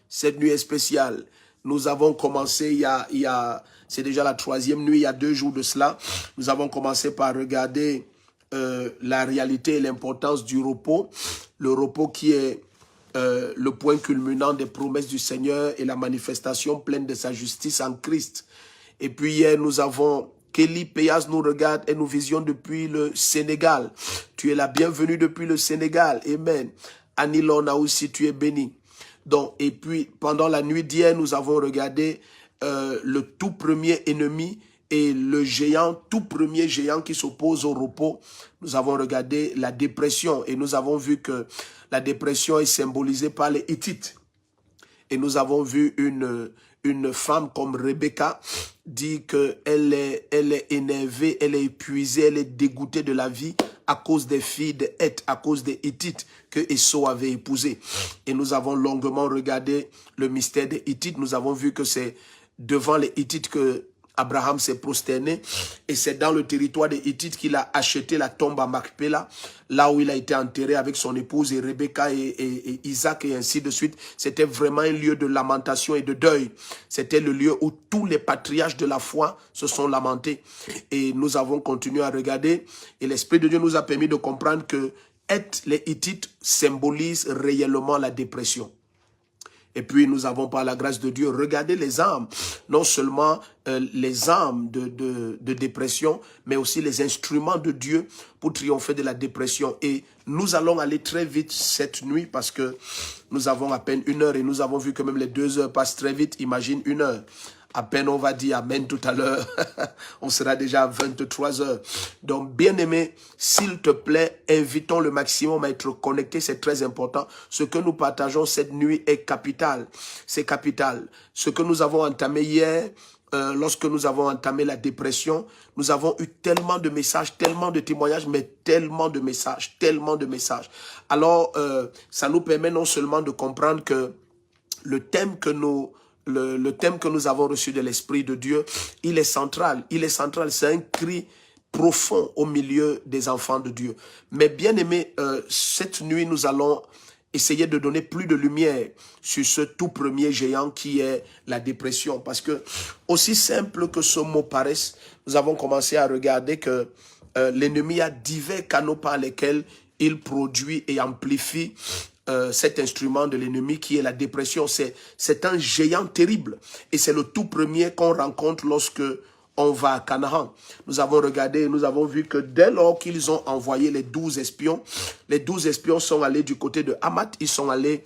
Cette nuit est spéciale. Nous avons commencé c'est déjà la 3e nuit, il y a 2 jours de cela. Nous avons commencé par regarder la réalité et l'importance du repos. Le repos qui est le point culminant des promesses du Seigneur et la manifestation pleine de sa justice en Christ. Et puis hier, nous avons Kelly Payas nous regarde et nous visions depuis le Sénégal. Tu es la bienvenue depuis le Sénégal. Amen. Annie Lona aussi, tu es béni. Donc, et puis, pendant la nuit d'hier, nous avons regardé le tout premier ennemi et le géant, tout premier géant qui s'oppose au repos. Nous avons regardé la dépression et nous avons vu que la dépression est symbolisée par les Hittites. Et nous avons vu une femme comme Rebecca dit qu'elle est énervée, elle est épuisée, elle est dégoûtée de la vie à cause des filles de Heth, à cause des Hittites que Esau avait épousées. Et nous avons longuement regardé le mystère des Hittites. Nous avons vu que c'est devant les Hittites que Abraham s'est prosterné et c'est dans le territoire des Hittites qu'il a acheté la tombe à Macpéla, là où il a été enterré avec son épouse et Rebecca et Isaac et ainsi de suite. C'était vraiment un lieu de lamentation et de deuil. C'était le lieu où tous les patriarches de la foi se sont lamentés. Et nous avons continué à regarder et l'Esprit de Dieu nous a permis de comprendre que les Hittites symbolisent réellement la dépression. Et puis nous avons par la grâce de Dieu regardé les armes, non seulement les armes de dépression, mais aussi les instruments de Dieu pour triompher de la dépression. Et nous allons aller très vite cette nuit parce que nous avons à peine 1 heure et nous avons vu que même les 2 heures passent très vite. Imagine 1 heure. À peine on va dire amen tout à l'heure, on sera déjà à 23 heures. Donc, bien-aimé, s'il te plaît, invitons le maximum à être connecté, c'est très important. Ce que nous partageons cette nuit est capital, c'est capital. Ce que nous avons entamé hier, lorsque nous avons entamé la dépression, nous avons eu tellement de messages, tellement de témoignages, mais tellement de messages, tellement de messages. Alors, ça nous permet non seulement de comprendre que le thème que nous avons reçu de l'Esprit de Dieu, il est central. Il est central, c'est un cri profond au milieu des enfants de Dieu. Mais bien aimé, cette nuit, nous allons essayer de donner plus de lumière sur ce tout premier géant qui est la dépression. Parce que, aussi simple que ce mot paraisse, nous avons commencé à regarder que l'ennemi a divers canaux par lesquels il produit et amplifie cet instrument de l'ennemi qui est la dépression. C'est un géant terrible et c'est le tout premier qu'on rencontre lorsque on va à Canaan. Nous avons regardé et nous avons vu que dès lors qu'ils ont envoyé les 12 espions sont allés du côté de Hamath, ils sont allés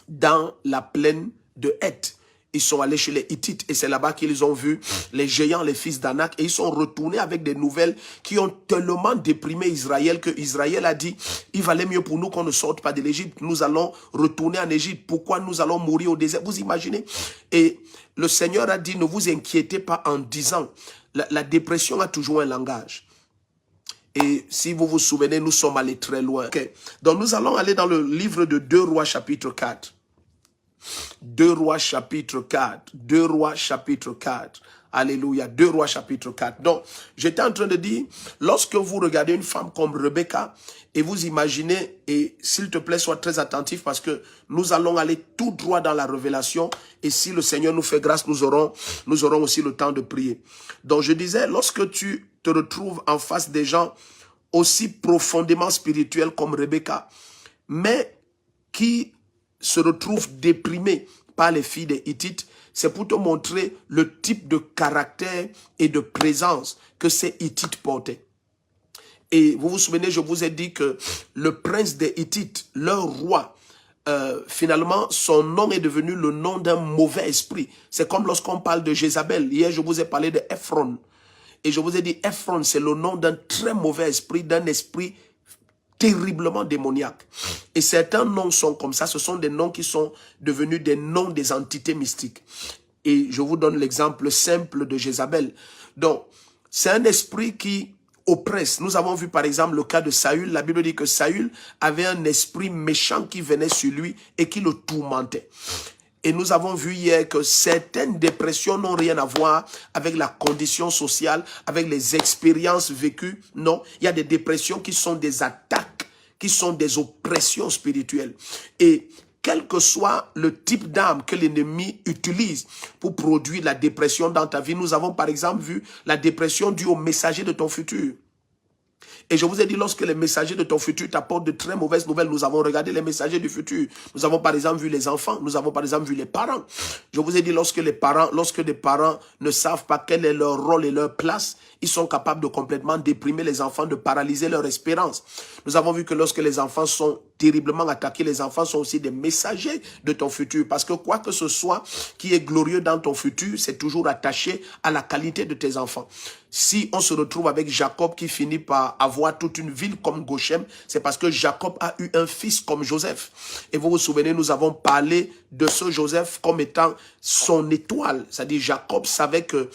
dans la plaine de Heth. Ils sont allés chez les Hittites et c'est là-bas qu'ils ont vu les géants, les fils d'Anak, et ils sont retournés avec des nouvelles qui ont tellement déprimé Israël que Israël a dit, il valait mieux pour nous qu'on ne sorte pas de l'Égypte. Nous allons retourner en Égypte. Pourquoi nous allons mourir au désert? Vous imaginez? Et le Seigneur a dit, ne vous inquiétez pas en disant, la dépression a toujours un langage. Et si vous vous souvenez, nous sommes allés très loin. Okay. Donc nous allons aller dans le livre de 2 Rois chapitre 4. 2 Rois chapitre 4, 2 Rois chapitre 4, alléluia, 2 Rois chapitre 4. Donc, j'étais en train de dire, lorsque vous regardez une femme comme Rebecca, et vous imaginez, et s'il te plaît, sois très attentif parce que nous allons aller tout droit dans la révélation, et si le Seigneur nous fait grâce, nous aurons aussi le temps de prier. Donc, je disais, lorsque tu te retrouves en face des gens aussi profondément spirituels comme Rebecca, mais qui se retrouvent déprimés par les filles des Hittites, c'est pour te montrer le type de caractère et de présence que ces Hittites portaient. Et vous vous souvenez, je vous ai dit que le prince des Hittites, leur roi, finalement, son nom est devenu le nom d'un mauvais esprit. C'est comme lorsqu'on parle de Jézabel. Hier, je vous ai parlé de Ephron. Et je vous ai dit, Ephron, c'est le nom d'un très mauvais esprit, d'un esprit terriblement démoniaque. Et certains noms sont comme ça, ce sont des noms qui sont devenus des noms des entités mystiques. Et je vous donne l'exemple simple de Jézabel. Donc, c'est un esprit qui oppresse. Nous avons vu par exemple le cas de Saül. La Bible dit que Saül avait un esprit méchant qui venait sur lui et qui le tourmentait. Et nous avons vu hier que certaines dépressions n'ont rien à voir avec la condition sociale, avec les expériences vécues. Non, il y a des dépressions qui sont des attaques, qui sont des oppressions spirituelles. Et quel que soit le type d'arme que l'ennemi utilise pour produire la dépression dans ta vie, nous avons par exemple vu la dépression due au messager de ton futur. Et je vous ai dit, lorsque les messagers de ton futur t'apportent de très mauvaises nouvelles, nous avons regardé les messagers du futur. Nous avons par exemple vu les enfants, nous avons par exemple vu les parents. Je vous ai dit, lorsque des parents ne savent pas quel est leur rôle et leur place, ils sont capables de complètement déprimer les enfants, de paralyser leur espérance. Nous avons vu que lorsque les enfants sont terriblement attaqués, les enfants sont aussi des messagers de ton futur. Parce que quoi que ce soit qui est glorieux dans ton futur, c'est toujours attaché à la qualité de tes enfants. Si on se retrouve avec Jacob qui finit par avoir toute une ville comme Goshen, c'est parce que Jacob a eu un fils comme Joseph. Et vous vous souvenez, nous avons parlé de ce Joseph comme étant son étoile. C'est-à-dire Jacob savait que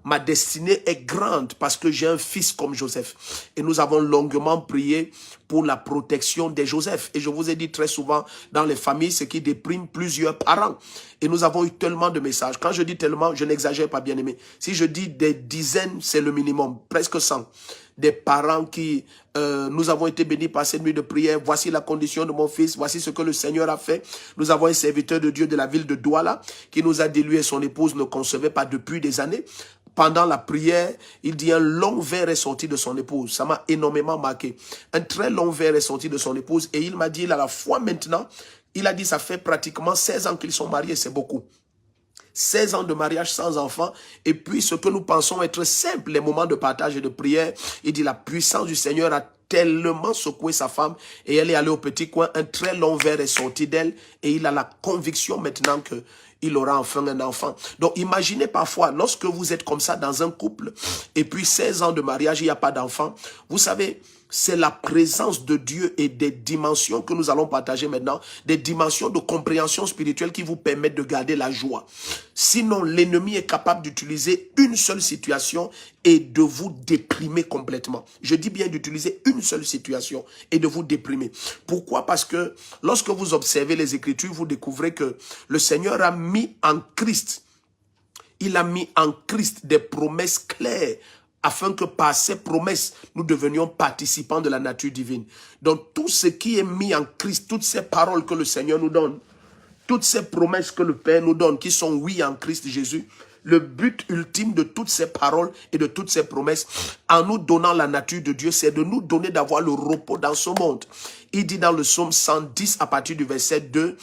ma destinée est grande parce que j'ai un fils comme Joseph. Et nous avons longuement prié pour la protection des Joseph. Et je vous ai dit très souvent, dans les familles, ce qui déprime plusieurs parents. Et nous avons eu tellement de messages. Quand je dis tellement, je n'exagère pas, bien aimé. Si je dis des dizaines, c'est le minimum, presque 100. Des parents qui, nous avons été bénis par cette nuit de prière. Voici la condition de mon fils. Voici ce que le Seigneur a fait. Nous avons un serviteur de Dieu de la ville de Douala qui nous a dit, lui et son épouse ne concevaient pas depuis des années. Pendant la prière, il dit un long verre est sorti de son épouse. Ça m'a énormément marqué. Un très long verre est sorti de son épouse et il m'a dit, il a la foi maintenant. Il a dit, ça fait pratiquement 16 ans qu'ils sont mariés, c'est beaucoup. 16 ans de mariage sans enfant. Et puis, ce que nous pensons être simple, les moments de partage et de prière, il dit, la puissance du Seigneur a tellement secoué sa femme et elle est allée au petit coin. Un très long verre est sorti d'elle et il a la conviction maintenant que il aura enfin un enfant. Donc, imaginez parfois, lorsque vous êtes comme ça dans un couple, et puis 16 ans de mariage, il n'y a pas d'enfant, vous savez, c'est la présence de Dieu et des dimensions que nous allons partager maintenant, des dimensions de compréhension spirituelle qui vous permettent de garder la joie. Sinon, l'ennemi est capable d'utiliser une seule situation et de vous déprimer complètement. Je dis bien d'utiliser une seule situation et de vous déprimer. Pourquoi? Parce que lorsque vous observez les Écritures, vous découvrez que le Seigneur a mis en Christ, il a mis en Christ des promesses claires afin que par ces promesses, nous devenions participants de la nature divine. Donc tout ce qui est mis en Christ, toutes ces paroles que le Seigneur nous donne, toutes ces promesses que le Père nous donne, qui sont oui en Christ Jésus, le but ultime de toutes ces paroles et de toutes ces promesses, en nous donnant la nature de Dieu, c'est de nous donner d'avoir le repos dans ce monde. Il dit dans le psaume 110 à partir du verset 2,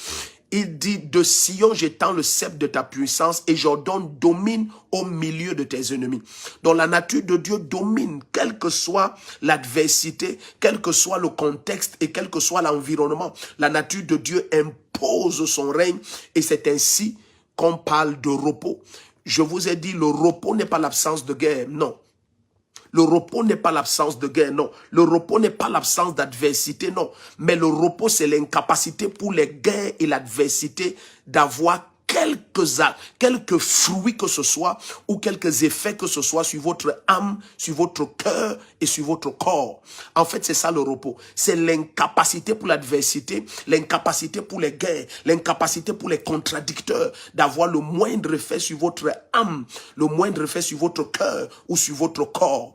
il dit, de Sion, j'étends le sceptre de ta puissance et Jordan domine au milieu de tes ennemis. Donc la nature de Dieu domine, quelle que soit l'adversité, quel que soit le contexte et quel que soit l'environnement. La nature de Dieu impose son règne et c'est ainsi qu'on parle de repos. Je vous ai dit, le repos n'est pas l'absence de guerre, non. Le repos n'est pas l'absence de guerre, non. Le repos n'est pas l'absence d'adversité, non. Mais le repos, c'est l'incapacité pour les guerres et l'adversité d'avoir quelques fruits que ce soit ou quelques effets que ce soit sur votre âme, sur votre cœur et sur votre corps. En fait, c'est ça le repos. C'est l'incapacité pour l'adversité, l'incapacité pour les guerres, l'incapacité pour les contradicteurs d'avoir le moindre effet sur votre âme, le moindre effet sur votre cœur ou sur votre corps.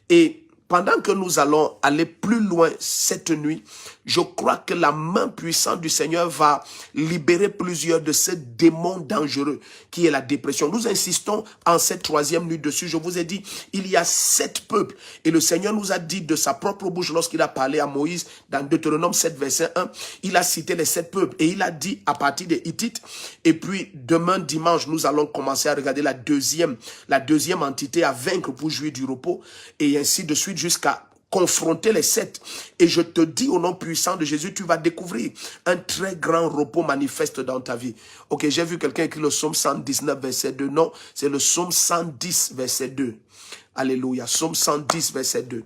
Et pendant que nous allons aller plus loin cette nuit, je crois que la main puissante du Seigneur va libérer plusieurs de ces démons dangereux qui est la dépression. Nous insistons en cette troisième nuit dessus. Je vous ai dit, il y a 7 peuples. Et le Seigneur nous a dit de sa propre bouche lorsqu'il a parlé à Moïse dans Deutéronome 7, verset 1, il a cité les 7 peuples. Et il a dit à partir des Hittites. Et puis demain dimanche, nous allons commencer à regarder la deuxième entité à vaincre pour jouir du repos. Et ainsi de suite jusqu'à confronter les 7. Et je te dis au nom puissant de Jésus, tu vas découvrir un très grand repos manifeste dans ta vie. Ok, j'ai vu quelqu'un écrire le psaume 119 verset 2. Non, c'est le psaume 110 verset 2. Alléluia, psaume 110 verset 2.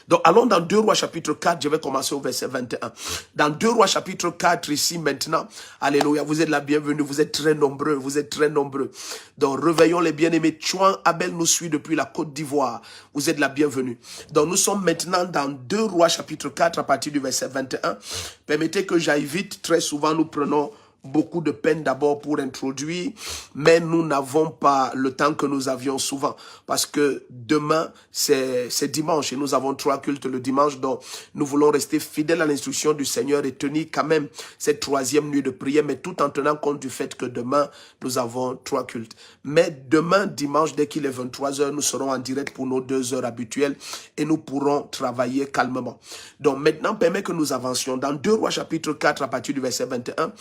Donc, allons dans 2 Rois chapitre 4, je vais commencer au verset 21. Dans 2 Rois chapitre 4, ici, maintenant, alléluia, vous êtes la bienvenue, vous êtes très nombreux, vous êtes très nombreux. Donc, réveillons les bien-aimés. Chouan Abel nous suit depuis la Côte d'Ivoire. Vous êtes la bienvenue. Donc, nous sommes maintenant dans 2 Rois chapitre 4, à partir du verset 21. Permettez que j'aille vite, très souvent, nous prenons beaucoup de peine d'abord pour introduire, mais nous n'avons pas le temps que nous avions souvent, parce que demain, c'est dimanche, et nous avons 3 cultes le dimanche, donc nous voulons rester fidèles à l'instruction du Seigneur et tenir quand même cette 3e nuit de prière, mais tout en tenant compte du fait que demain, nous avons 3 cultes. Mais demain, dimanche, dès qu'il est 23 h, nous serons en direct pour nos 2 heures habituelles, et nous pourrons travailler calmement. Donc maintenant, permet que nous avancions. Dans 2 Rois chapitre 4, à partir du verset 21,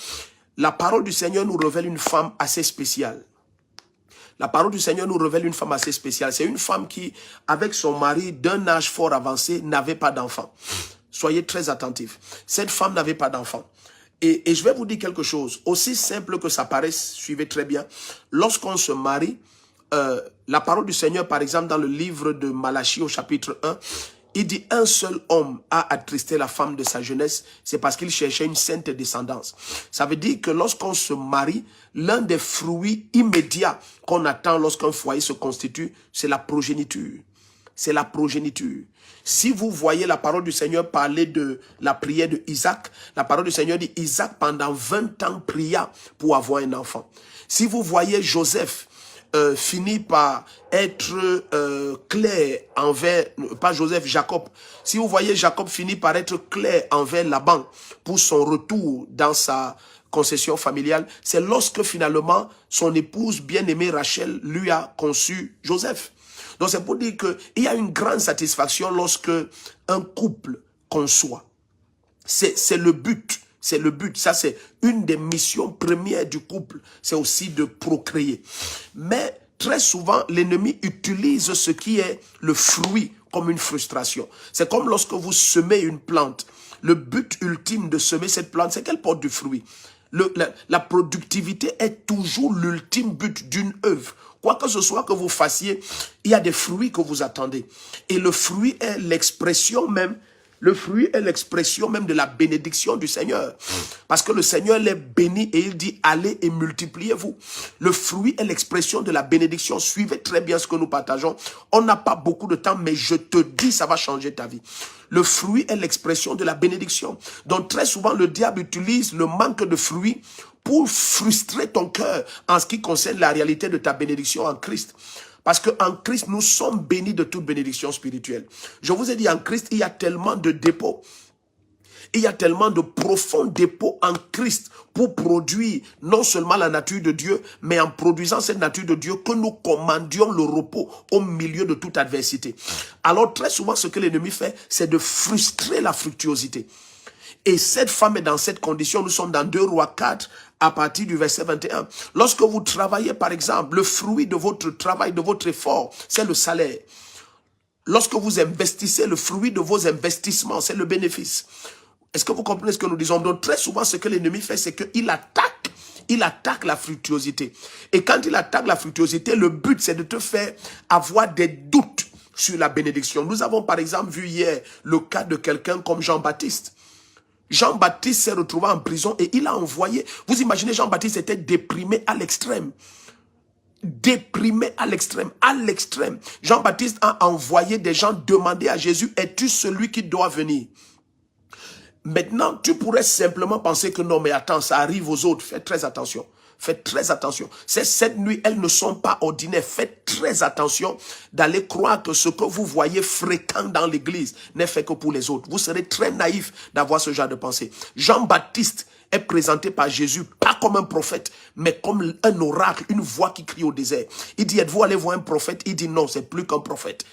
la parole du Seigneur nous révèle une femme assez spéciale. La parole du Seigneur nous révèle une femme assez spéciale. C'est une femme qui, avec son mari d'un âge fort avancé, n'avait pas d'enfant. Soyez très attentifs. Cette femme n'avait pas d'enfant. Et je vais vous dire quelque chose. Aussi simple que ça paraisse, suivez très bien. Lorsqu'on se marie, la parole du Seigneur, par exemple, dans le livre de Malachie au chapitre 1, il dit un seul homme a attristé la femme de sa jeunesse, c'est parce qu'il cherchait une sainte descendance. Ça veut dire que lorsqu'on se marie, l'un des fruits immédiats qu'on attend lorsqu'un foyer se constitue, c'est la progéniture. C'est la progéniture. Si vous voyez la parole du Seigneur parler de la prière de Isaac, la parole du Seigneur dit Isaac pendant 20 ans pria pour avoir un enfant. Si vous voyez Joseph, finit par être clair envers, pas Joseph, Jacob. Si vous voyez Jacob finit par être clair envers Laban pour son retour dans sa concession familiale, c'est lorsque finalement son épouse bien-aimée Rachel lui a conçu Joseph. Donc c'est pour dire qu'il y a une grande satisfaction lorsque un couple conçoit. C'est le but. C'est le but, ça c'est une des missions premières du couple, c'est aussi de procréer. Mais très souvent, l'ennemi utilise ce qui est le fruit comme une frustration. C'est comme lorsque vous semez une plante. Le but ultime de semer cette plante, c'est qu'elle porte du fruit. La productivité est toujours l'ultime but d'une œuvre. Quoi que ce soit que vous fassiez, il y a des fruits que vous attendez. Et le fruit est l'expression même. Le fruit est l'expression même de la bénédiction du Seigneur. Parce que le Seigneur l'est béni et il dit allez et multipliez-vous. Le fruit est l'expression de la bénédiction. Suivez très bien ce que nous partageons. On n'a pas beaucoup de temps, mais je te dis, ça va changer ta vie. Le fruit est l'expression de la bénédiction. Donc très souvent, le diable utilise le manque de fruits pour frustrer ton cœur en ce qui concerne la réalité de ta bénédiction en Christ. Parce qu'en Christ, nous sommes bénis de toute bénédiction spirituelle. Je vous ai dit, en Christ, il y a tellement de dépôts. Il y a tellement de profonds dépôts en Christ pour produire non seulement la nature de Dieu, mais en produisant cette nature de Dieu que nous commandions le repos au milieu de toute adversité. Alors très souvent, ce que l'ennemi fait, c'est de frustrer la fructuosité. Et cette femme est dans cette condition. Nous sommes dans 2 Rois 4 à partir du verset 21. Lorsque vous travaillez, par exemple, le fruit de votre travail, de votre effort, c'est le salaire. Lorsque vous investissez, le fruit de vos investissements, c'est le bénéfice. Est-ce que vous comprenez ce que nous disons? Donc très souvent, ce que l'ennemi fait, c'est qu'il attaque la fructuosité. Et quand il attaque la fructuosité, le but, c'est de te faire avoir des doutes sur la bénédiction. Nous avons par exemple vu hier le cas de quelqu'un comme Jean-Baptiste. Jean-Baptiste s'est retrouvé en prison et il a envoyé... Vous imaginez, Jean-Baptiste était déprimé à l'extrême. Déprimé à l'extrême, à l'extrême. Jean-Baptiste a envoyé des gens demander à Jésus, es-tu celui qui doit venir? Maintenant, tu pourrais simplement penser que non, mais attends, ça arrive aux autres. Faites très attention. Faites très attention. Ces 7 nuits, elles ne sont pas ordinaires. Faites très attention d'aller croire que ce que vous voyez fréquent dans l'église n'est fait que pour les autres. Vous serez très naïf d'avoir ce genre de pensée. Jean-Baptiste est présenté par Jésus, pas comme un prophète, mais comme un oracle, une voix qui crie au désert. Il dit, êtes-vous allé voir un prophète? Il dit non, c'est plus qu'un prophète.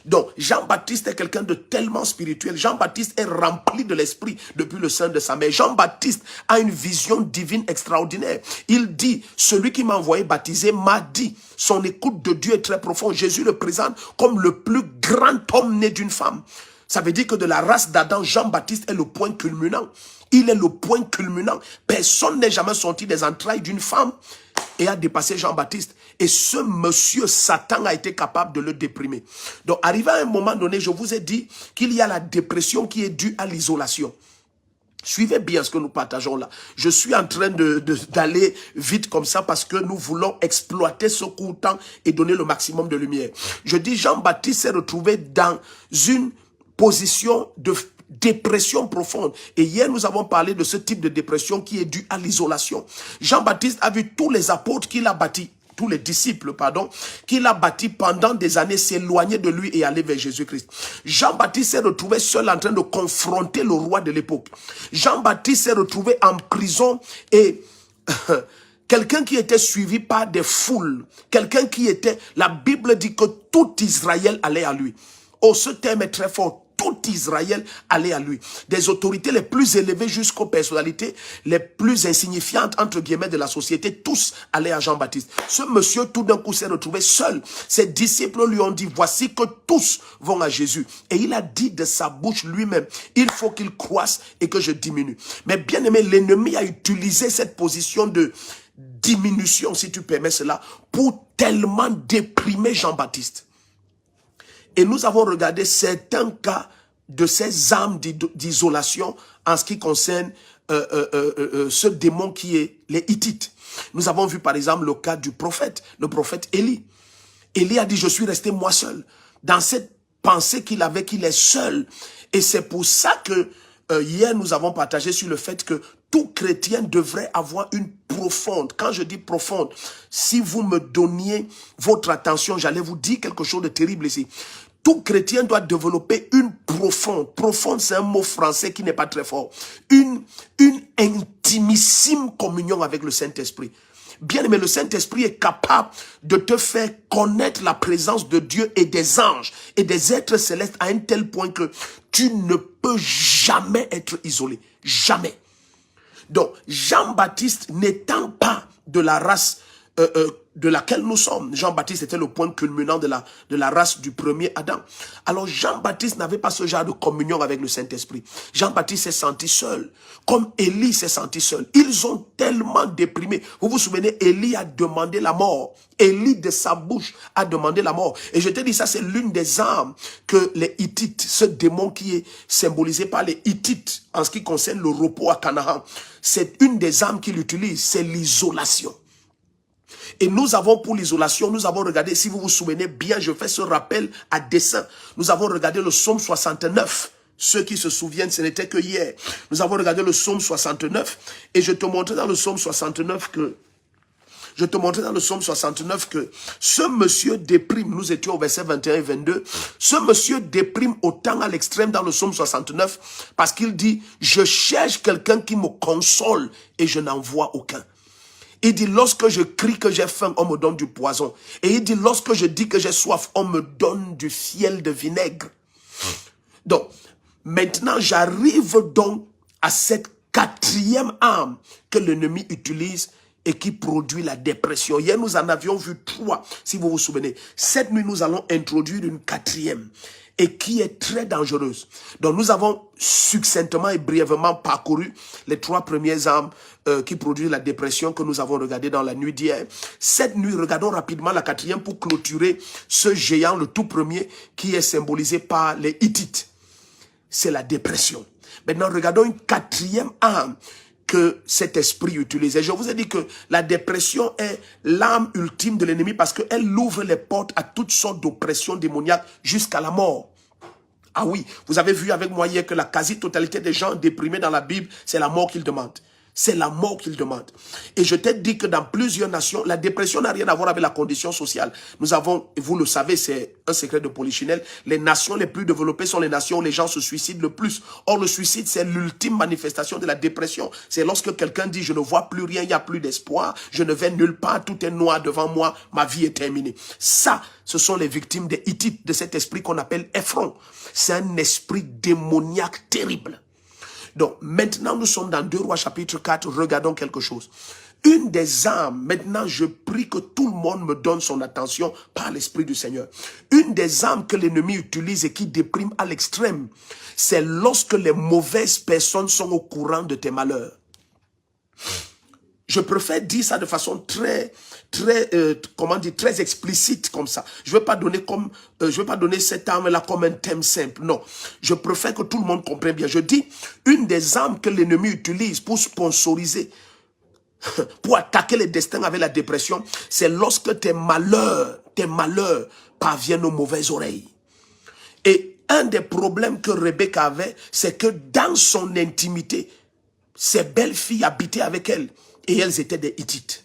Donc, Jean-Baptiste est quelqu'un de tellement spirituel. Jean-Baptiste est rempli de l'esprit depuis le sein de sa mère. Jean-Baptiste a une vision divine extraordinaire. Il dit, celui qui m'a envoyé baptiser m'a dit, son écoute de Dieu est très profonde. Jésus le présente comme le plus grand homme né d'une femme. Ça veut dire que de la race d'Adam, Jean-Baptiste est le point culminant. Il est le point culminant. Personne n'est jamais sorti des entrailles d'une femme et a dépassé Jean-Baptiste. Et ce monsieur, Satan, a été capable de le déprimer. Donc, arrivé à un moment donné, je vous ai dit qu'il y a la dépression qui est due à l'isolation. Suivez bien ce que nous partageons là. Je suis en train d'aller vite comme ça parce que nous voulons exploiter ce court temps et donner le maximum de lumière. Je dis, Jean-Baptiste s'est retrouvé dans une position dépression profonde. Et hier, nous avons parlé de ce type de dépression qui est due à l'isolation. Jean-Baptiste a vu tous les apôtres qu'il a bâtis, tous les disciples, pardon, qu'il a bâtis pendant des années s'éloigner de lui et aller vers Jésus-Christ. Jean-Baptiste s'est retrouvé seul en train de confronter le roi de l'époque. Jean-Baptiste s'est retrouvé en prison et quelqu'un qui était suivi par des foules, quelqu'un qui était, la Bible dit que tout Israël allait à lui. Oh, ce terme est très fort. Tout Israël allait à lui. Des autorités les plus élevées jusqu'aux personnalités les plus insignifiantes, entre guillemets, de la société, tous allaient à Jean-Baptiste. Ce monsieur, tout d'un coup, s'est retrouvé seul. Ses disciples lui ont dit, voici que tous vont à Jésus. Et il a dit de sa bouche lui-même, il faut qu'il croisse et que je diminue. Mais bien aimé, l'ennemi a utilisé cette position de diminution, si tu permets cela, pour tellement déprimer Jean-Baptiste. Et nous avons regardé certains cas de ces âmes d'isolation en ce qui concerne ce démon qui est les Hittites. Nous avons vu par exemple le cas du prophète, le prophète Élie. Élie a dit, je suis resté moi seul. Dans cette pensée qu'il avait qu'il est seul. Et c'est pour ça que hier nous avons partagé sur le fait que tout chrétien devrait avoir une profonde, quand je dis profonde, si vous me donniez votre attention, j'allais vous dire quelque chose de terrible ici. Tout chrétien doit développer une profonde. Profonde, c'est un mot français qui n'est pas très fort. Une intimissime communion avec le Saint-Esprit. Bien aimé, le Saint-Esprit est capable de te faire connaître la présence de Dieu et des anges et des êtres célestes à un tel point que tu ne peux jamais être isolé. Jamais. Donc, Jean-Baptiste n'étant pas de la race de laquelle nous sommes. Jean-Baptiste était le point culminant de la race du premier Adam. Alors Jean-Baptiste n'avait pas ce genre de communion avec le Saint-Esprit. Jean-Baptiste s'est senti seul, comme Élie s'est senti seul. Ils ont tellement déprimé. Vous vous souvenez, Élie a demandé la mort. Élie de sa bouche a demandé la mort. Et je te dis, ça c'est l'une des armes que les Hittites, ce démon qui est symbolisé par les Hittites en ce qui concerne le repos à Canaan, c'est une des armes qu'il utilise, c'est l'isolation. Et nous avons pour l'isolation, nous avons regardé, si vous vous souvenez bien, je fais ce rappel à dessein. Nous avons regardé le psaume 69. Ceux qui se souviennent, ce n'était que hier. Nous avons regardé le psaume 69 et je te montrais dans le psaume 69 que ce monsieur déprime, nous étions au verset 21 et 22, ce monsieur déprime autant à l'extrême dans le psaume 69 parce qu'il dit, je cherche quelqu'un qui me console et je n'en vois aucun. Il dit, lorsque je crie que j'ai faim, on me donne du poison. Et il dit, lorsque je dis que j'ai soif, on me donne du fiel de vinaigre. Donc, maintenant, j'arrive donc à cette quatrième arme que l'ennemi utilise et qui produit la dépression. Hier, nous en avions vu 3, si vous vous souvenez. Cette nuit, nous allons introduire une quatrième et qui est très dangereuse. Donc, nous avons succinctement et brièvement parcouru les 3 premières armes qui produisent la dépression que nous avons regardé dans la nuit d'hier. Cette nuit, regardons rapidement la quatrième pour clôturer ce géant, le tout premier, qui est symbolisé par les Hittites. C'est la dépression. Maintenant, regardons une quatrième arme que cet esprit utilise. Et je vous ai dit que la dépression est l'arme ultime de l'ennemi parce qu'elle ouvre les portes à toutes sortes d'oppressions démoniaques jusqu'à la mort. Ah oui, vous avez vu avec moi hier que la quasi-totalité des gens déprimés dans la Bible, c'est la mort qu'ils demandent. C'est la mort qu'ils demandent. Et je t'ai dit que dans plusieurs nations, la dépression n'a rien à voir avec la condition sociale. Nous avons, vous le savez, c'est un secret de Polichinelle, les nations les plus développées sont les nations où les gens se suicident le plus. Or, le suicide, c'est l'ultime manifestation de la dépression. C'est lorsque quelqu'un dit, je ne vois plus rien, il n'y a plus d'espoir, je ne vais nulle part, tout est noir devant moi, ma vie est terminée. Ça, ce sont les victimes des Hittites, de cet esprit qu'on appelle Ephron. C'est un esprit démoniaque terrible. Donc, maintenant, nous sommes dans 2 Rois chapitre 4, regardons quelque chose. Une des armes, maintenant je prie que tout le monde me donne son attention par l'Esprit du Seigneur. Une des armes que l'ennemi utilise et qui déprime à l'extrême, c'est lorsque les mauvaises personnes sont au courant de tes malheurs. Je préfère dire ça de façon très explicite comme ça. Je ne veux pas donner cette arme-là comme un thème simple. Non, je préfère que tout le monde comprenne bien. Je dis, une des armes que l'ennemi utilise pour sponsoriser, pour attaquer les destins avec la dépression, c'est lorsque tes malheurs parviennent aux mauvaises oreilles. Et un des problèmes que Rebecca avait, c'est que dans son intimité, ses belles filles habitaient avec elle et elles étaient des Hittites.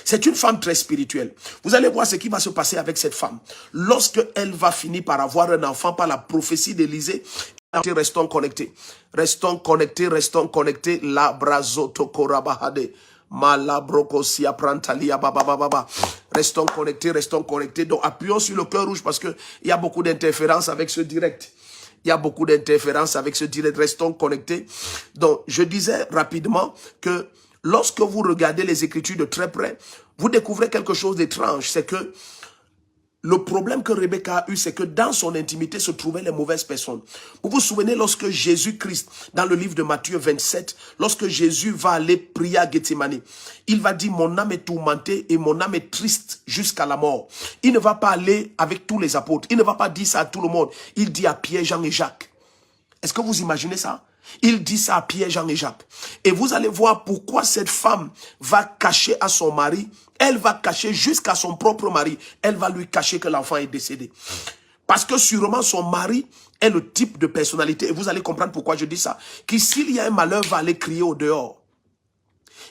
C'est une femme très spirituelle. Vous allez voir ce qui va se passer avec cette femme. Lorsque elle va finir par avoir un enfant par la prophétie d'Élisée, restons connectés. Restons connectés, restons connectés. La brazoto korabahade. Malabrokosia prantalia babababa. Restons connectés, restons connectés. Donc appuyons sur le cœur rouge parce que il y a beaucoup d'interférences avec ce direct. Il y a beaucoup d'interférences avec ce direct. Restons connectés. Donc je disais rapidement que lorsque vous regardez les Écritures de très près, vous découvrez quelque chose d'étrange. C'est que le problème que Rebecca a eu, c'est que dans son intimité se trouvaient les mauvaises personnes. Vous vous souvenez lorsque Jésus-Christ, dans le livre de Matthieu 27, lorsque Jésus va aller prier à Gethsémani, il va dire, mon âme est tourmentée et mon âme est triste jusqu'à la mort. Il ne va pas aller avec tous les apôtres. Il ne va pas dire ça à tout le monde. Il dit à Pierre, Jean et Jacques. Est-ce que vous imaginez ça? Il dit ça à Pierre, Jean et Jacques. Et vous allez voir pourquoi cette femme va cacher à son mari. Elle va cacher jusqu'à son propre mari. Elle va lui cacher que l'enfant est décédé. Parce que sûrement son mari est le type de personnalité. Et vous allez comprendre pourquoi je dis ça. Que s'il y a un malheur, va aller crier au dehors.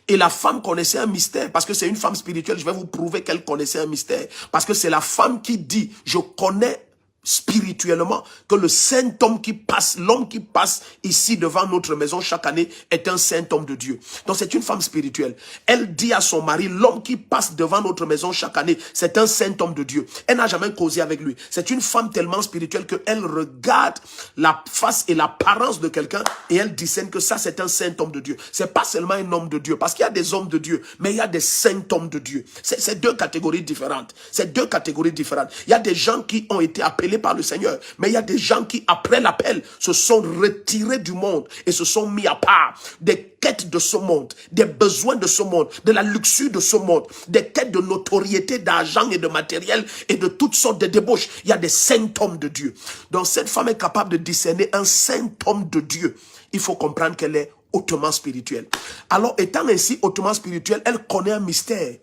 Et la femme connaissait un mystère. Parce que c'est une femme spirituelle. Je vais vous prouver qu'elle connaissait un mystère. Parce que c'est la femme qui dit, je connais spirituellement que le saint homme qui passe, l'homme qui passe ici devant notre maison chaque année est un saint homme de Dieu. Donc c'est une femme spirituelle. Elle dit à son mari, l'homme qui passe devant notre maison chaque année, c'est un saint homme de Dieu. Elle n'a jamais causé avec lui. C'est une femme tellement spirituelle qu'elle regarde la face et l'apparence de quelqu'un et elle discerne que ça c'est un saint homme de Dieu. C'est pas seulement un homme de Dieu, parce qu'il y a des hommes de Dieu, mais il y a des saints hommes de Dieu. C'est deux catégories différentes. C'est deux catégories différentes. Il y a des gens qui ont été appelés par le Seigneur, mais il y a des gens qui après l'appel se sont retirés du monde et se sont mis à part des quêtes de ce monde, des besoins de ce monde, de la luxure de ce monde, des quêtes de notoriété, d'argent et de matériel et de toutes sortes de débauches. Il y a des saints hommes de Dieu. Donc cette femme est capable de discerner un saint homme de Dieu. Il faut comprendre qu'elle est hautement spirituelle. Alors étant ainsi hautement spirituelle, elle connaît un mystère.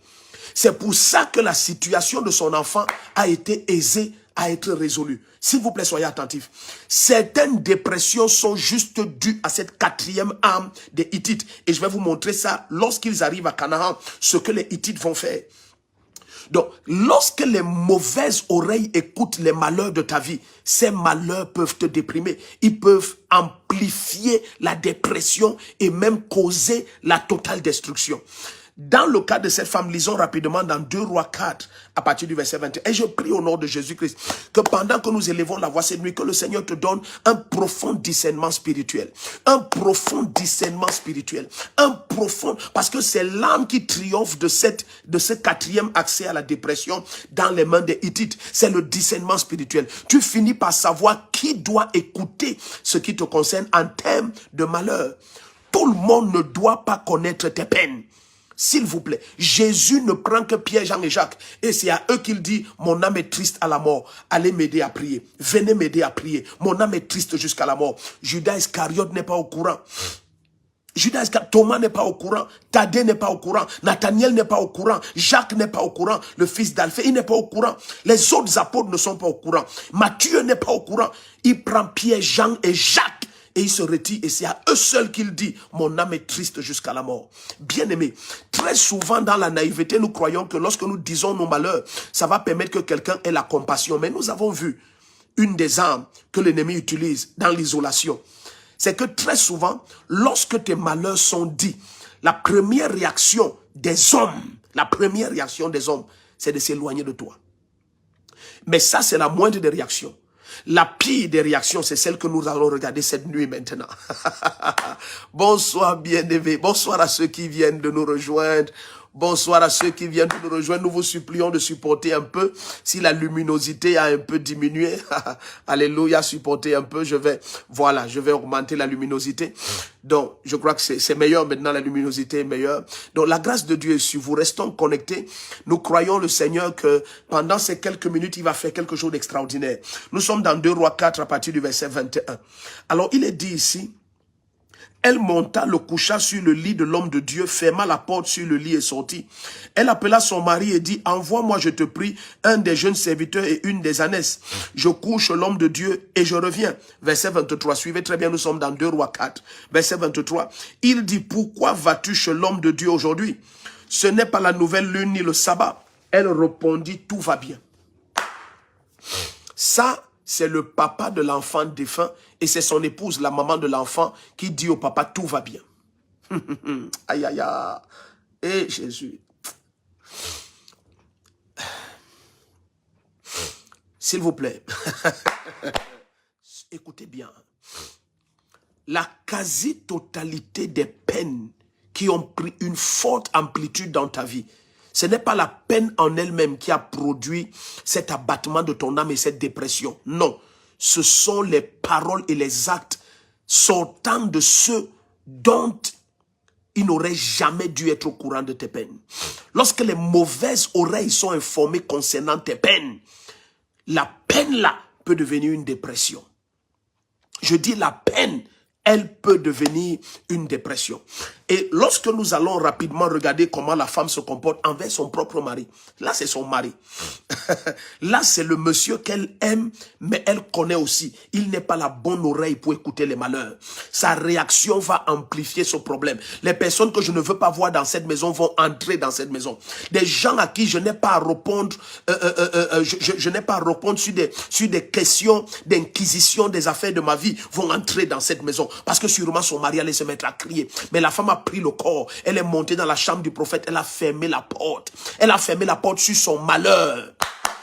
C'est pour ça que la situation de son enfant a été aisée à être résolu. S'il vous plaît, soyez attentifs. Certaines dépressions sont juste dues à cette quatrième âme des Hittites. Et je vais vous montrer ça lorsqu'ils arrivent à Canaan, ce que les Hittites vont faire. Donc, lorsque les mauvaises oreilles écoutent les malheurs de ta vie, ces malheurs peuvent te déprimer. Ils peuvent amplifier la dépression et même causer la totale destruction. Dans le cas de cette femme, lisons rapidement dans 2 Rois 4, à partir du verset 21. Et je prie au nom de Jésus-Christ que pendant que nous élevons la voix cette nuit, que le Seigneur te donne un profond discernement spirituel. Un profond discernement spirituel. Un profond, parce que c'est l'âme qui triomphe de ce quatrième accès à la dépression dans les mains des Hittites. C'est le discernement spirituel. Tu finis par savoir qui doit écouter ce qui te concerne en termes de malheur. Tout le monde ne doit pas connaître tes peines. S'il vous plaît, Jésus ne prend que Pierre, Jean et Jacques. Et c'est à eux qu'il dit, mon âme est triste à la mort. Allez m'aider à prier. Venez m'aider à prier. Mon âme est triste jusqu'à la mort. Judas Iscariote n'est pas au courant. Judas Iscariote, Thomas n'est pas au courant. Thaddée n'est pas au courant. Nathaniel n'est pas au courant. Jacques n'est pas au courant. Le fils d'Alphée, il n'est pas au courant. Les autres apôtres ne sont pas au courant. Matthieu n'est pas au courant. Il prend Pierre, Jean et Jacques. Et il se retire et c'est à eux seuls qu'il dit, mon âme est triste jusqu'à la mort. Bien-aimé, très souvent dans la naïveté, nous croyons que lorsque nous disons nos malheurs, ça va permettre que quelqu'un ait la compassion. Mais nous avons vu une des armes que l'ennemi utilise dans l'isolation. C'est que très souvent, lorsque tes malheurs sont dits, la première réaction des hommes, c'est de s'éloigner de toi. Mais ça, c'est la moindre des réactions. La pire des réactions, c'est celle que nous allons regarder cette nuit maintenant. Bonsoir bien-aimés, bonsoir à ceux qui viennent de nous rejoindre. Bonsoir à ceux qui viennent de nous rejoindre. Nous vous supplions de supporter un peu. Si la luminosité a un peu diminué, alléluia, supportez un peu. Je vais augmenter la luminosité. Donc, je crois que c'est meilleur maintenant, la luminosité est meilleure. Donc, la grâce de Dieu est sur vous. Restons connectés. Nous croyons le Seigneur que pendant ces quelques minutes, il va faire quelque chose d'extraordinaire. Nous sommes dans 2 Rois 4 à partir du verset 21. Alors, il est dit ici, Elle monta, le coucha sur le lit de l'homme de Dieu, ferma la porte sur le lit et sortit. Elle appela son mari et dit, envoie-moi, je te prie, un des jeunes serviteurs et une des ânesses. Je couche l'homme de Dieu et je reviens. Verset 23, suivez très bien, nous sommes dans 2 Rois 4. Verset 23, il dit, pourquoi vas-tu chez l'homme de Dieu aujourd'hui? Ce n'est pas la nouvelle lune ni le sabbat. Elle répondit, tout va bien. Ça, c'est le papa de l'enfant défunt et c'est son épouse, la maman de l'enfant, qui dit au papa, tout va bien. Aïe, aïe, aïe. Et Jésus. S'il vous plaît. Écoutez bien. La quasi-totalité des peines qui ont pris une forte amplitude dans ta vie, ce n'est pas la peine en elle-même qui a produit cet abattement de ton âme et cette dépression. Non, ce sont les paroles et les actes sortant de ceux dont il n'aurait jamais dû être au courant de tes peines. Lorsque les mauvaises oreilles sont informées concernant tes peines, la peine là peut devenir une dépression. Je dis la peine, elle peut devenir une dépression. Et lorsque nous allons rapidement regarder comment la femme se comporte envers son propre mari, là c'est son mari. Là c'est le monsieur qu'elle aime, mais elle connaît aussi. Il n'est pas la bonne oreille pour écouter les malheurs. Sa réaction va amplifier ce problème. Les personnes que je ne veux pas voir dans cette maison vont entrer dans cette maison. Des gens à qui je n'ai pas à répondre, je n'ai pas à répondre sur des questions d'inquisition des affaires de ma vie vont entrer dans cette maison. Parce que sûrement son mari allait se mettre à crier. Mais la femme a pris le corps. Elle est montée dans la chambre du prophète. Elle a fermé la porte. Elle a fermé la porte sur son malheur.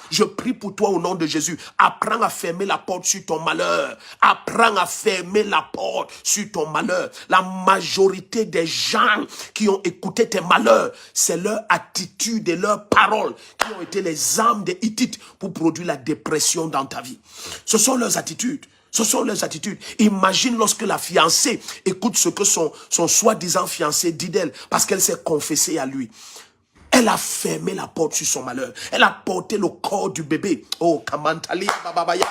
Je prie pour toi au nom de Jésus. Apprends à fermer la porte sur ton malheur. Apprends à fermer la porte sur ton malheur. La majorité des gens qui ont écouté tes malheurs, c'est leur attitude et leurs paroles qui ont été les armes des Hittites pour produire la dépression dans ta vie. Ce sont leurs attitudes. Ce sont leurs attitudes. Imagine lorsque la fiancée écoute ce que son soi-disant fiancé dit d'elle parce qu'elle s'est confessée à lui. Elle a fermé la porte sur son malheur. Elle a porté le corps du bébé. Oh, Kamantali Bababaya.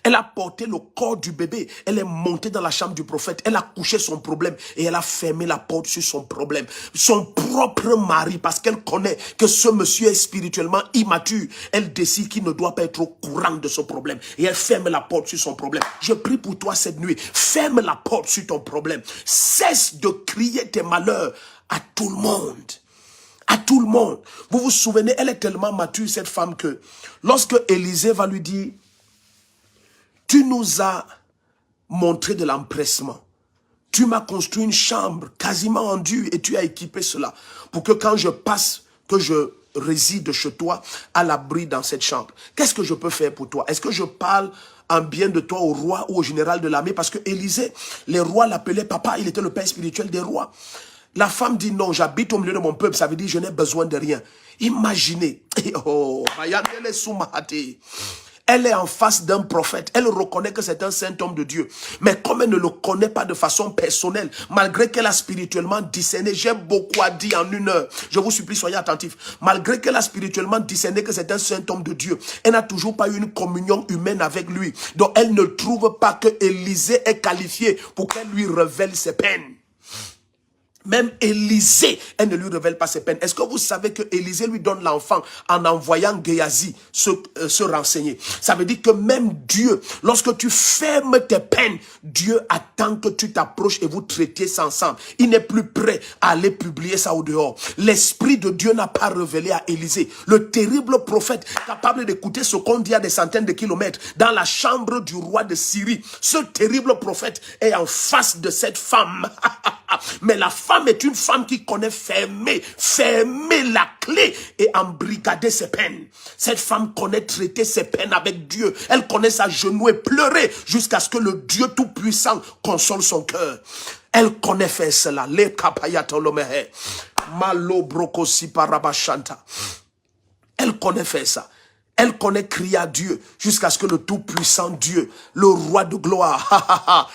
Elle a porté le corps du bébé. Elle est montée dans la chambre du prophète. Elle a couché son problème et elle a fermé la porte sur son problème. Son propre mari, parce qu'elle connaît que ce monsieur est spirituellement immature, elle décide qu'il ne doit pas être au courant de ce problème. Et elle ferme la porte sur son problème. Je prie pour toi cette nuit. Ferme la porte sur ton problème. Cesse de crier tes malheurs à tout le monde. À tout le monde. Vous vous souvenez, elle est tellement mature, cette femme, que lorsque Élisée va lui dire, tu nous as montré de l'empressement. Tu m'as construit une chambre quasiment en dur et tu as équipé cela pour que quand je passe, que je réside chez toi à l'abri dans cette chambre. Qu'est-ce que je peux faire pour toi? Est-ce que je parle en bien de toi au roi ou au général de l'armée? Parce que Élisée, les rois l'appelaient papa, il était le père spirituel des rois. La femme dit non, j'habite au milieu de mon peuple, ça veut dire je n'ai besoin de rien. Imaginez. Oh, elle est en face d'un prophète. Elle reconnaît que c'est un saint homme de Dieu. Mais comme elle ne le connaît pas de façon personnelle, malgré qu'elle a spirituellement discerné, j'ai beaucoup à dire en 1 heure. Je vous supplie, soyez attentifs. Malgré qu'elle a spirituellement discerné que c'est un saint homme de Dieu, elle n'a toujours pas eu une communion humaine avec lui. Donc elle ne trouve pas que Élisée est qualifié pour qu'elle lui révèle ses peines. Même Élisée, elle ne lui révèle pas ses peines. Est-ce que vous savez que Élisée lui donne l'enfant en envoyant Géasi se renseigner? Ça veut dire que même Dieu, lorsque tu fermes tes peines, Dieu attend que tu t'approches et vous traitiez ça ensemble. Il n'est plus prêt à aller publier ça au dehors. L'Esprit de Dieu n'a pas révélé à Élisée. Le terrible prophète, capable d'écouter ce qu'on dit à des centaines de kilomètres, dans la chambre du roi de Syrie. Ce terrible prophète est en face de cette femme. Mais la femme est une femme qui connaît fermer la clé et embrigader ses peines. Cette femme connaît traiter ses peines avec Dieu. Elle connaît s'agenouiller, pleurer jusqu'à ce que le Dieu Tout-Puissant console son cœur. Elle connaît faire cela. Le kapayatolomehe. Malo brokosi parabashanta. Elle connaît faire ça. Elle connaît crier à Dieu jusqu'à ce que le tout-puissant Dieu, le roi de gloire,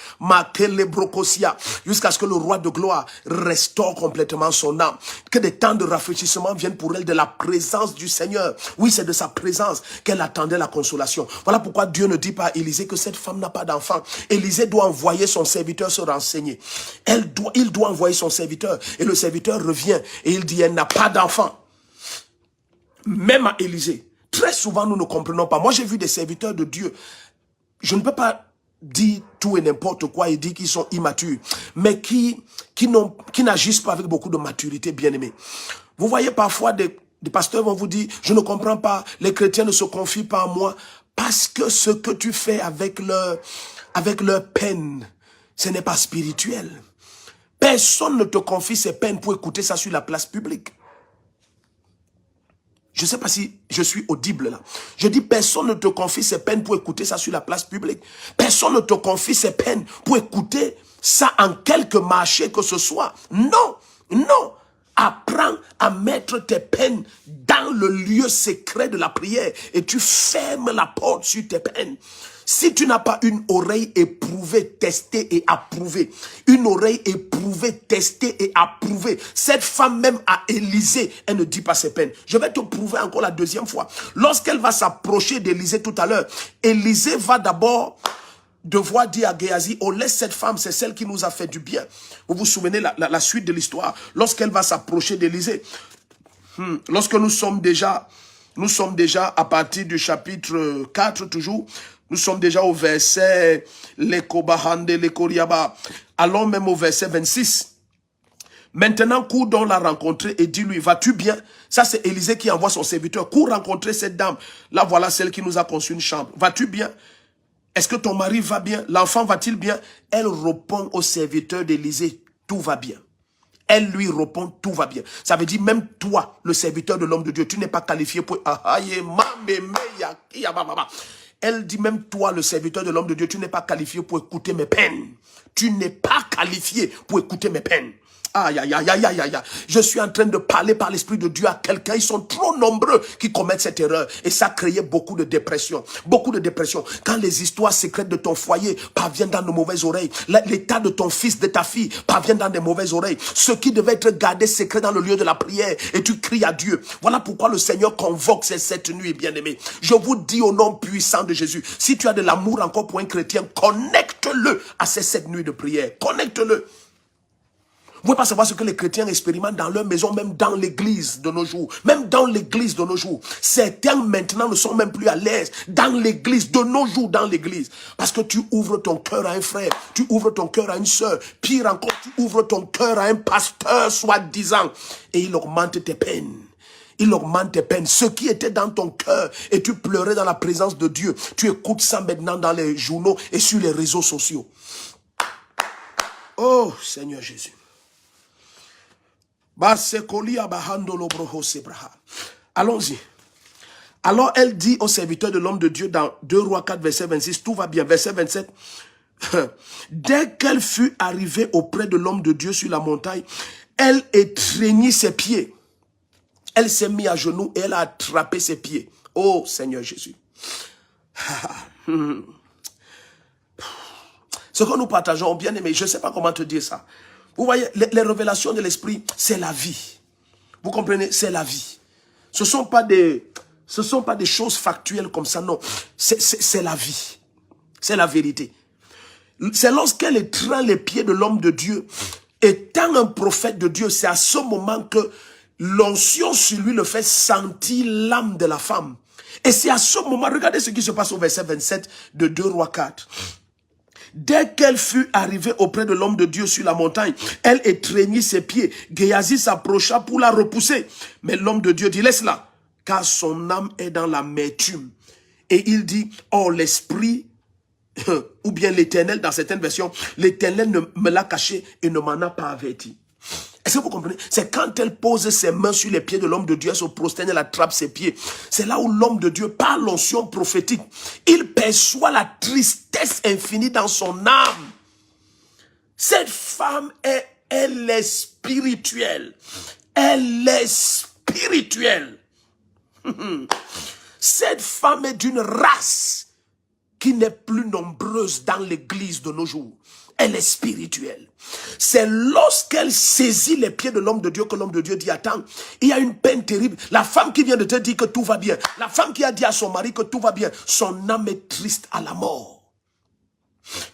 jusqu'à ce que le roi de gloire restaure complètement son âme. Que des temps de rafraîchissement viennent pour elle de la présence du Seigneur. Oui, c'est de sa présence qu'elle attendait la consolation. Voilà pourquoi Dieu ne dit pas à Élisée que cette femme n'a pas d'enfant. Élisée doit envoyer son serviteur se renseigner. Il doit envoyer son serviteur. Et le serviteur revient et il dit, elle n'a pas d'enfant. Même à Élisée. Très souvent, nous ne comprenons pas. Moi, j'ai vu des serviteurs de Dieu. Je ne peux pas dire tout et n'importe quoi et dire qu'ils sont immatures, mais qui n'agissent pas avec beaucoup de maturité, bien aimé. Vous voyez parfois des pasteurs vont vous dire, je ne comprends pas, les chrétiens ne se confient pas en moi, parce que ce que tu fais avec leur peine, ce n'est pas spirituel. Personne ne te confie ses peines pour écouter ça sur la place publique. Je ne sais pas si je suis audible là. Je dis, personne ne te confie ses peines pour écouter ça sur la place publique. Personne ne te confie ses peines pour écouter ça en quelque marché que ce soit. Non, non. Apprends à mettre tes peines dans le lieu secret de la prière et tu fermes la porte sur tes peines. Si tu n'as pas une oreille éprouvée, testée et approuvée, une oreille éprouvée, testée et approuvée, cette femme même à Élisée, elle ne dit pas ses peines. Je vais te prouver encore la deuxième fois. Lorsqu'elle va s'approcher d'Élisée tout à l'heure, Élisée va d'abord devoir dire à Géasi, oh laisse cette femme, c'est celle qui nous a fait du bien. Vous vous souvenez la suite de l'histoire, lorsqu'elle va s'approcher d'Élisée. Lorsque nous sommes déjà à partir du chapitre 4 toujours, nous sommes déjà au verset allons même au verset 26. Maintenant, cours donc la rencontrer et dis-lui, vas-tu bien? Ça, c'est Élisée qui envoie son serviteur. Cours rencontrer cette dame. Là, voilà celle qui nous a conçu une chambre. Vas-tu bien? Est-ce que ton mari va bien? L'enfant va-t-il bien? Elle répond au serviteur d'Élisée, tout va bien. Elle lui répond, tout va bien. Ça veut dire, même toi, le serviteur de l'homme de Dieu, tu n'es pas qualifié pour... Elle dit, même toi, le serviteur de l'homme de Dieu, tu n'es pas qualifié pour écouter mes peines. Tu n'es pas qualifié pour écouter mes peines. Aïe, aïe, aïe, aïe, aïe, aïe. Je suis en train de parler par l'Esprit de Dieu à quelqu'un. Ils sont trop nombreux qui commettent cette erreur. Et ça a créé beaucoup de dépression. Beaucoup de dépression. Quand les histoires secrètes de ton foyer parviennent dans de mauvaises oreilles, l'état de ton fils, de ta fille parvient dans de mauvaises oreilles. Ce qui devait être gardé secret dans le lieu de la prière. Et tu cries à Dieu. Voilà pourquoi le Seigneur convoque cette nuit, bien-aimé. Je vous dis au nom puissant de Jésus, si tu as de l'amour encore pour un chrétien, connecte-le à ces 7 nuits de prière. Connecte-le. Vous ne pouvez pas savoir ce que les chrétiens expérimentent dans leur maison, même dans l'église de nos jours. Même dans l'église de nos jours. Certains maintenant ne sont même plus à l'aise dans l'église, de nos jours dans l'église. Parce que tu ouvres ton cœur à un frère, tu ouvres ton cœur à une sœur. Pire encore, tu ouvres ton cœur à un pasteur soi-disant. Et il augmente tes peines. Il augmente tes peines. Ce qui était dans ton cœur et tu pleurais dans la présence de Dieu. Tu écoutes ça maintenant dans les journaux et sur les réseaux sociaux. Oh Seigneur Jésus. Allons-y. Alors elle dit au serviteur de l'homme de Dieu dans 2 Rois 4, verset 26, tout va bien. Verset 27. Dès qu'elle fut arrivée auprès de l'homme de Dieu sur la montagne, elle étreignit ses pieds. Elle s'est mise à genoux et elle a attrapé ses pieds. Oh Seigneur Jésus. Ce que nous partageons, bien aimé, je ne sais pas comment te dire ça. Vous voyez, les révélations de l'esprit, c'est la vie. Vous comprenez? C'est la vie. Ce ne sont pas des choses factuelles comme ça, non. C'est la vie. C'est la vérité. C'est lorsqu'elle étreint les pieds de l'homme de Dieu, étant un prophète de Dieu, c'est à ce moment que l'onction sur lui le fait sentir l'âme de la femme. Et c'est à ce moment, regardez ce qui se passe au verset 27 de 2 Rois 4. Dès qu'elle fut arrivée auprès de l'homme de Dieu sur la montagne, elle étreignit ses pieds. Géasi s'approcha pour la repousser. Mais l'homme de Dieu dit, laisse-la, car son âme est dans l'amertume. Et il dit, oh l'esprit, ou bien l'Éternel, dans certaines versions, l'Éternel me l'a caché et ne m'en a pas averti. Est-ce que vous comprenez? C'est quand elle pose ses mains sur les pieds de l'homme de Dieu, elle se prosterne, elle attrape ses pieds. C'est là où l'homme de Dieu, par l'onction prophétique, il perçoit la tristesse infinie dans son âme. Cette femme, elle est spirituelle. Elle est spirituelle. Cette femme est d'une race qui n'est plus nombreuse dans l'église de nos jours. Elle est spirituelle. C'est lorsqu'elle saisit les pieds de l'homme de Dieu que l'homme de Dieu dit, attends, il y a une peine terrible. La femme qui vient de te dire que tout va bien, la femme qui a dit à son mari que tout va bien, son âme est triste à la mort.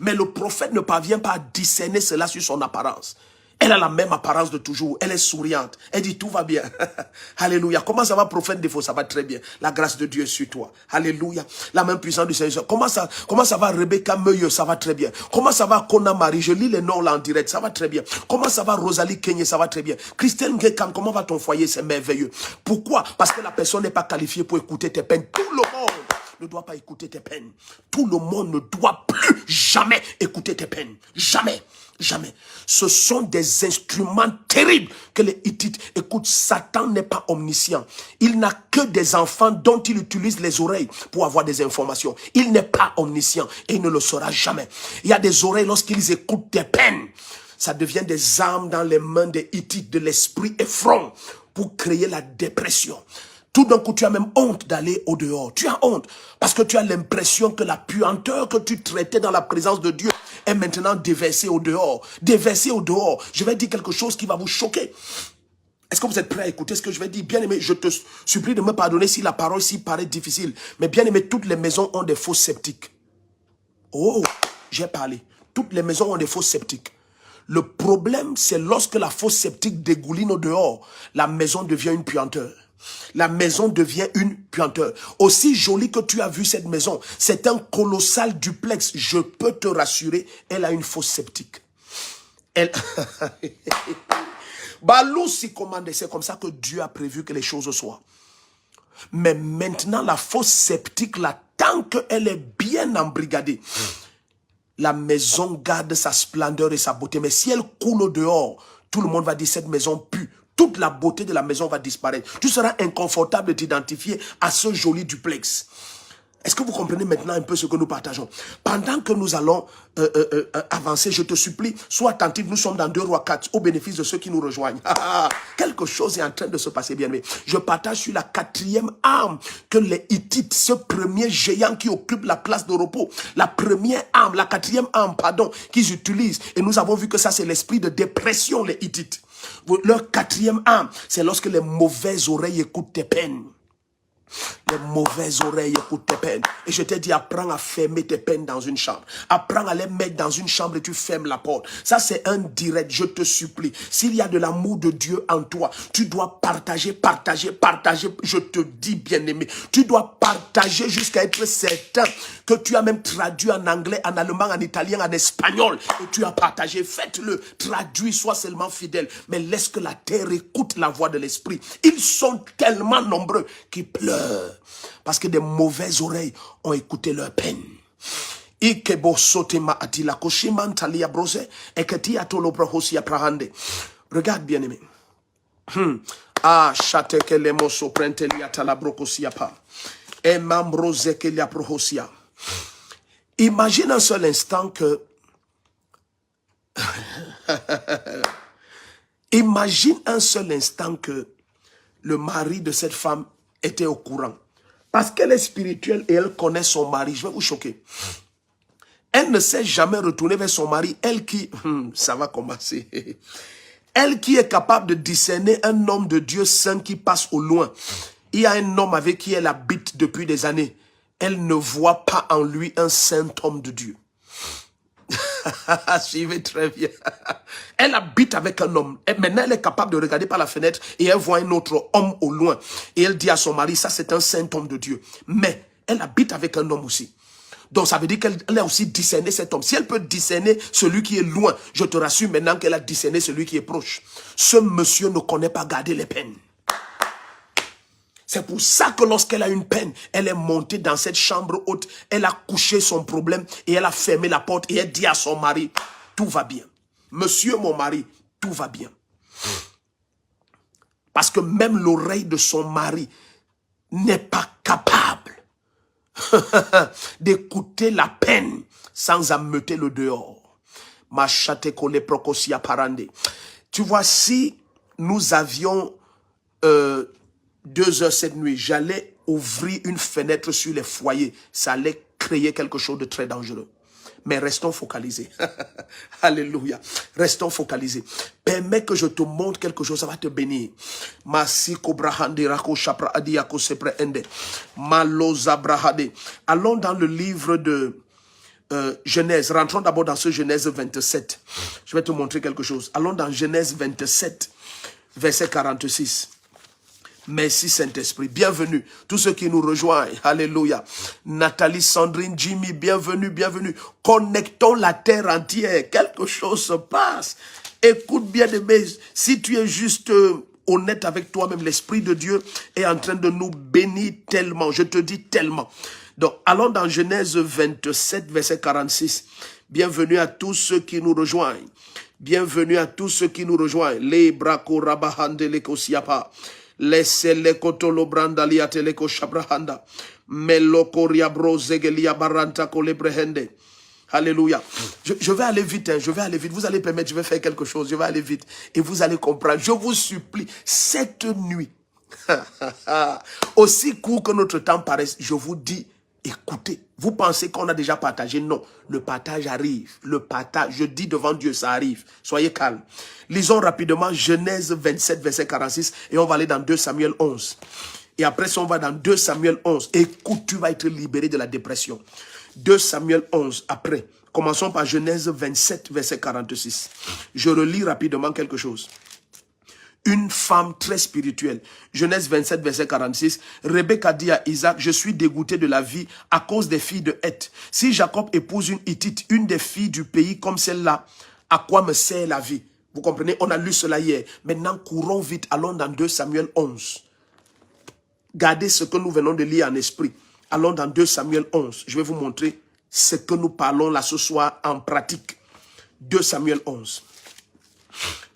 Mais le prophète ne parvient pas à discerner cela sur son apparence. Elle a la même apparence de toujours. Elle est souriante. Elle dit tout va bien. Alléluia. Comment ça va, prophète Défaut? Ça va très bien. La grâce de Dieu est sur toi. Alléluia. La main puissante du Seigneur. Comment ça va, Rebecca Meuilleux? Ça va très bien. Comment ça va, Kona Marie? Je lis les noms là en direct. Ça va très bien. Comment ça va, Rosalie Kenye? Ça va très bien. Christelle Ngekam, comment va ton foyer? C'est merveilleux. Pourquoi? Parce que la personne n'est pas qualifiée pour écouter tes peines. Tout le monde ne doit pas écouter tes peines. Tout le monde ne doit plus jamais écouter tes peines. Jamais. Jamais. Ce sont des instruments terribles que les Hittites écoutent. Satan n'est pas omniscient. Il n'a que des enfants dont il utilise les oreilles pour avoir des informations. Il n'est pas omniscient et il ne le sera jamais. Il y a des oreilles lorsqu'ils écoutent tes peines. Ça devient des armes dans les mains des Hittites de l'esprit effront pour créer la dépression. Tout d'un coup, tu as même honte d'aller au dehors. Tu as honte parce que tu as l'impression que la puanteur que tu traitais dans la présence de Dieu est maintenant déversée au dehors. Déversée au dehors. Je vais dire quelque chose qui va vous choquer. Est-ce que vous êtes prêts à écouter ce que je vais dire? Bien-aimé, je te supplie de me pardonner si la parole s'y paraît difficile. Mais bien-aimé, toutes les maisons ont des faux sceptiques. Oh, j'ai parlé. Toutes les maisons ont des faux sceptiques. Le problème, c'est lorsque la fausse sceptique dégouline au dehors, la maison devient une puanteur. La maison devient une puanteur. Aussi jolie que tu as vu cette maison, c'est un colossal duplex. Je peux te rassurer, elle a une fausse sceptique. Elle... c'est comme ça que Dieu a prévu que les choses soient. Mais maintenant, la fausse sceptique, là, tant qu'elle est bien embrigadée, la maison garde sa splendeur et sa beauté. Mais si elle coule au dehors, tout le monde va dire cette maison pue. Toute la beauté de la maison va disparaître. Tu seras inconfortable de t'identifier à ce joli duplex. Est-ce que vous comprenez maintenant un peu ce que nous partageons? Pendant que nous allons avancer, je te supplie, sois attentif. Nous sommes dans 2 Rois 4 au bénéfice de ceux qui nous rejoignent. Quelque chose est en train de se passer, bien-aimé. Je partage sur la 4e arme que les Hittites, ce premier géant qui occupe la place de repos, la première arme, la 4e arme, pardon, qu'ils utilisent. Et nous avons vu que ça, c'est l'esprit de dépression, les Hittites. Leur 4e arme, c'est lorsque les mauvaises oreilles écoutent tes peines. Les mauvaises oreilles écoutent tes peines. Et je t'ai dit, apprends à fermer tes peines dans une chambre. Apprends à les mettre dans une chambre et tu fermes la porte. Ça, c'est un direct, je te supplie. S'il y a de l'amour de Dieu en toi, tu dois partager, partager, partager. Je te dis, bien-aimé, tu dois partager jusqu'à être certain que tu as même traduit en anglais, en allemand, en italien, en espagnol. Et tu as partagé. Faites-le. Traduis, sois seulement fidèle. Mais laisse que la terre écoute la voix de l'esprit. Ils sont tellement nombreux qui pleurent. Parce que des mauvaises oreilles ont écouté leur peine. Regarde, bien-aimé. Ah, chate que les mots soprente liata la brocosia pa. Et mambrose que la prohosia. Imagine un seul instant que. Imagine un seul instant que le mari de cette femme était au courant. Parce qu'elle est spirituelle et elle connaît son mari. Je vais vous choquer. Elle ne s'est jamais retournée vers son mari. Elle qui... ça va commencer. Elle qui est capable de discerner un homme de Dieu saint qui passe au loin. Il y a un homme avec qui elle habite depuis des années. Elle ne voit pas en lui un saint homme de Dieu. Suivez très bien. Elle habite avec un homme. Et maintenant, elle est capable de regarder par la fenêtre et elle voit un autre homme au loin. Et elle dit à son mari, ça c'est un saint homme de Dieu. Mais elle habite avec un homme aussi. Donc ça veut dire qu'elle a aussi discerné cet homme. Si elle peut discerner celui qui est loin, je te rassure maintenant qu'elle a discerné celui qui est proche. Ce monsieur ne connaît pas garder les peines. C'est pour ça que lorsqu'elle a une peine, elle est montée dans cette chambre haute, elle a couché son problème et elle a fermé la porte et elle dit à son mari, tout va bien. Monsieur mon mari, tout va bien. Parce que même l'oreille de son mari n'est pas capable d'écouter la peine sans ameuter le dehors. Tu vois, si nous avions 2 heures cette nuit, j'allais ouvrir une fenêtre sur les foyers. Ça allait créer quelque chose de très dangereux. Mais restons focalisés. Alléluia. Restons focalisés. Permets que je te montre quelque chose, ça va te bénir. Allons dans le livre de Genèse. Rentrons d'abord dans ce Genèse 27. Je vais te montrer quelque chose. Allons dans Genèse 27, verset 46. Merci Saint-Esprit. Bienvenue. Tous ceux qui nous rejoignent. Alléluia. Nathalie, Sandrine, Jimmy, bienvenue, bienvenue. Connectons la terre entière. Quelque chose se passe. Écoute bien, aimé. Si tu es juste honnête avec toi-même, l'Esprit de Dieu est en train de nous bénir tellement. Je te dis tellement. Donc, allons dans Genèse 27, verset 46. Bienvenue à tous ceux qui nous rejoignent. Bienvenue à tous ceux qui nous rejoignent. Les brako rabahande les kosiapa. Laissez-les kotolo brandalia teleko shabrahanda. Meloko riabro zegelia baranta kolebrehende. Alléluia. Je vais aller vite, hein, je vais aller vite. Vous allez permettre, je vais faire quelque chose. Je vais aller vite. Et vous allez comprendre. Je vous supplie, cette nuit, aussi court que notre temps paraisse, je vous dis, écoutez. Vous pensez qu'on a déjà partagé? Non. Le partage arrive. Le partage, je dis devant Dieu, ça arrive. Soyez calmes. Lisons rapidement Genèse 27, verset 46. Et on va aller dans 2 Samuel 11. Et après ça, on va dans 2 Samuel 11. Écoute, tu vas être libéré de la dépression. 2 Samuel 11, après. Commençons par Genèse 27, verset 46. Je relis rapidement quelque chose. Une femme très spirituelle. Genèse 27, verset 46. Rebecca dit à Isaac, je suis dégoûté de la vie à cause des filles de Heth. Si Jacob épouse une Hittite, une des filles du pays comme celle-là, à quoi me sert la vie? Vous comprenez? On a lu cela hier. Maintenant, courons vite. Allons dans 2 Samuel 11. Gardez ce que nous venons de lire en esprit. Allons dans 2 Samuel 11. Je vais vous montrer ce que nous parlons là ce soir en pratique. 2 Samuel 11.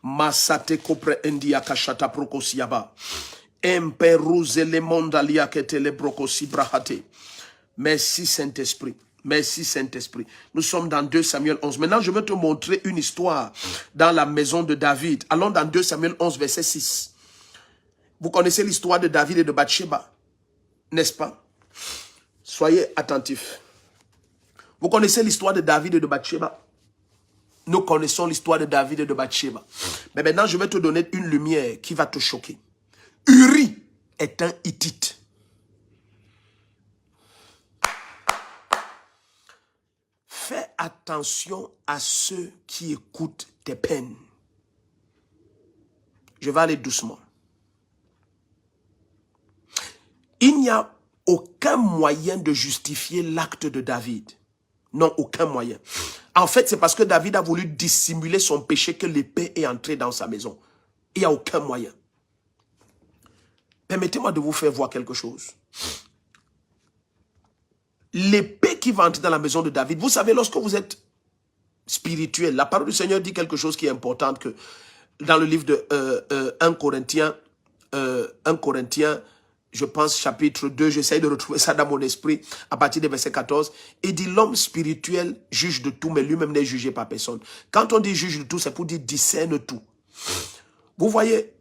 Masate kopre endia kashata prokosiaba. Emperuze le mondalia ketele brokosi brahate. Merci Saint-Esprit. Merci Saint-Esprit. Nous sommes dans 2 Samuel 11. Maintenant, je vais te montrer une histoire dans la maison de David. Allons dans 2 Samuel 11, verset 6. Vous connaissez l'histoire de David et de Bathsheba, n'est-ce pas? Soyez attentifs. Vous connaissez l'histoire de David et de Bathsheba? Nous connaissons l'histoire de David et de Bathsheba. Mais maintenant, je vais te donner une lumière qui va te choquer. Uri est un Hittite. Fais attention à ceux qui écoutent tes peines. Je vais aller doucement. Il n'y a aucun moyen de justifier l'acte de David. Non, aucun moyen. En fait, c'est parce que David a voulu dissimuler son péché que l'épée est entrée dans sa maison. Il n'y a aucun moyen. Permettez-moi de vous faire voir quelque chose. L'épée qui va entrer dans la maison de David, vous savez, lorsque vous êtes spirituel, la parole du Seigneur dit quelque chose qui est important que dans le livre de 1 Corinthiens, je pense chapitre 2, j'essaie de retrouver ça dans mon esprit à partir du verset 14. Il dit l'homme spirituel juge de tout, mais lui-même n'est jugé par personne. Quand on dit juge de tout, c'est pour dire discerne tout. Vous voyez,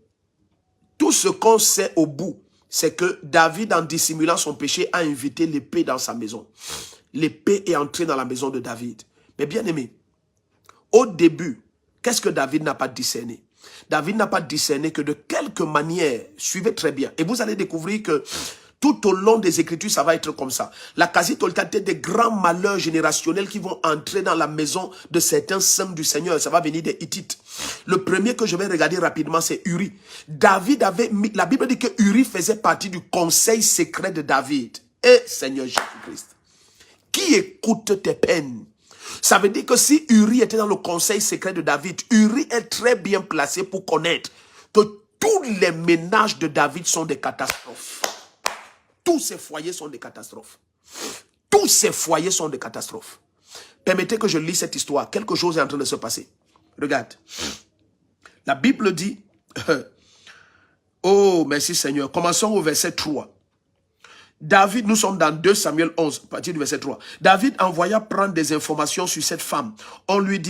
tout ce qu'on sait au bout, c'est que David, en dissimulant son péché, a invité l'épée dans sa maison. L'épée est entrée dans la maison de David. Mais bien aimé, au début, qu'est-ce que David n'a pas discerné? David n'a pas discerné que de quelque manière, suivez très bien, et vous allez découvrir que tout au long des Écritures, ça va être comme ça. La quasi-totalité des grands malheurs générationnels qui vont entrer dans la maison de certains saints du Seigneur, ça va venir des Hittites. Le premier que je vais regarder rapidement, c'est Uri. David avait mis, la Bible dit que Uri faisait partie du conseil secret de David. Et Seigneur Jésus-Christ, qui écoute tes peines? Ça veut dire que si Uri était dans le conseil secret de David, Uri est très bien placé pour connaître que tous les ménages de David sont des catastrophes. Tous ces foyers sont des catastrophes. Tous ces foyers sont des catastrophes. Permettez que je lis cette histoire. Quelque chose est en train de se passer. Regarde. La Bible dit... oh, merci Seigneur. Commençons au verset 3. David, nous sommes dans 2 Samuel 11, à partir du verset 3. David envoya prendre des informations sur cette femme. On lui dit,